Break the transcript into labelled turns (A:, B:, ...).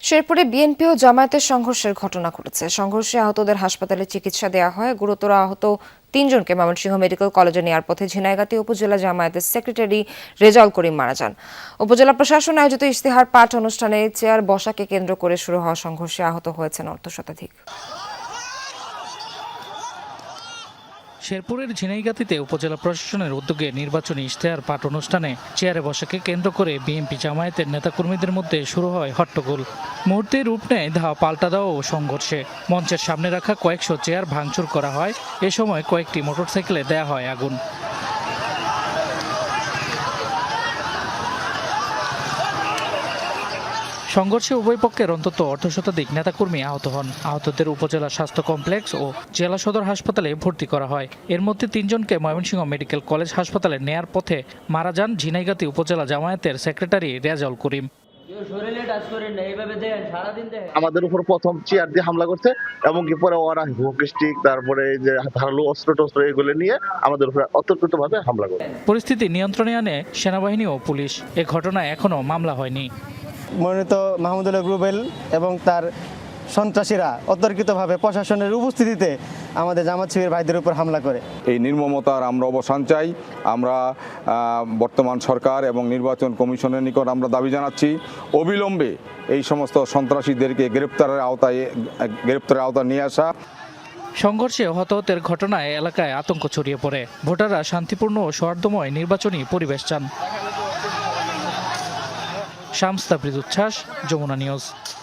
A: শেরপুরে বিএনপি ও জামায়াতের সংঘর্ষের ঘটনা ঘটেছে। সংঘর্ষে আহতদের হাসপাতালে চিকিৎসা দেওয়া হয়। গুরুতর আহত তিনজনকে ময়মনসিংহ মেডিকেল কলেজে নেওয়ার পথে ঝিনাইগাতী উপজেলা জামায়াতের সেক্রেটারি রেজাউল করিম মারা যান। উপজেলা প্রশাসন আয়োজিত ইশতেহার পাঠ অনুষ্ঠানে চেয়ার বসাকে কেন্দ্র করে শুরু হওয়া সংঘর্ষে আহত হয়েছেন অর্ধশতাধিক।
B: শেরপুরের ঝিনাইগাতীতে উপজেলা প্রশাসনের উদ্যোগে নির্বাচনী ইশতেহার পাঠ অনুষ্ঠানে চেয়ারে বসাকে কেন্দ্র করে বিএনপি জামায়াতের নেতাকর্মীদের মধ্যে শুরু হয় হট্টগোল। মুহূর্তে রূপ নেয় ধাওয়া পাল্টা দেওয়া ও সংঘর্ষে। মঞ্চের সামনে রাখা কয়েকশো চেয়ার ভাঙচুর করা হয়। এ সময় কয়েকটি মোটরসাইকেলে দেয়া হয় আগুন। সংঘর্ষে উভয় পক্ষের অন্তত অর্ধশতাধিক নেতাকর্মী আহত হন। আহতদের উপজেলা স্বাস্থ্য কমপ্লেক্স ও জেলা সদর হাসপাতালে ভর্তি করা হয়। এর মধ্যে তিনজনকে ময়মনসিংহ মেডিকেল কলেজ হাসপাতালে নেয়ার পথে মারা যান ঝিনাইগাতী উপজেলা জামায়াতের সেক্রেটারি রেজাউল করিম।
C: আমাদের উপর প্রথম চেয়ার দিয়ে হামলা করছে এবং কি পরে ওরা হুকি স্টিক তারপরে যে ধারালো অস্ত্র টস্ত্র এগুলো নিয়ে আমাদের উপর অতর্কিতভাবে হামলা করে।
B: পরিস্থিতি নিয়ন্ত্রণে আনে সেনাবাহিনী ও পুলিশ। এ ঘটনায় এখনো মামলা হয়নি।
D: মনোনীত মাহমুদুল রুবেল এবং তার সন্ত্রাসীরা অতর্কিতভাবে প্রশাসনের উপস্থিতিতে আমাদের জামাত শিবির ভাইদের উপর হামলা করে।
E: এই নির্মমতার আমরা অবসান চাই। আমরা বর্তমান সরকার এবং নির্বাচন কমিশনের নিকট আমরা দাবি জানাচ্ছি অবিলম্বে এই সমস্ত সন্ত্রাসীদেরকে গ্রেপ্তারের আওতায় নিয়ে আসা।
B: সংঘর্ষে হতাহতের ঘটনায় এলাকায় আতঙ্ক ছড়িয়ে পড়ে। ভোটাররা শান্তিপূর্ণ ও সৌহার্দ্যময় নির্বাচনী পরিবেশ চান। শামস তাবরিজ উচ্ছ্বাস, যমুনা নিউজ।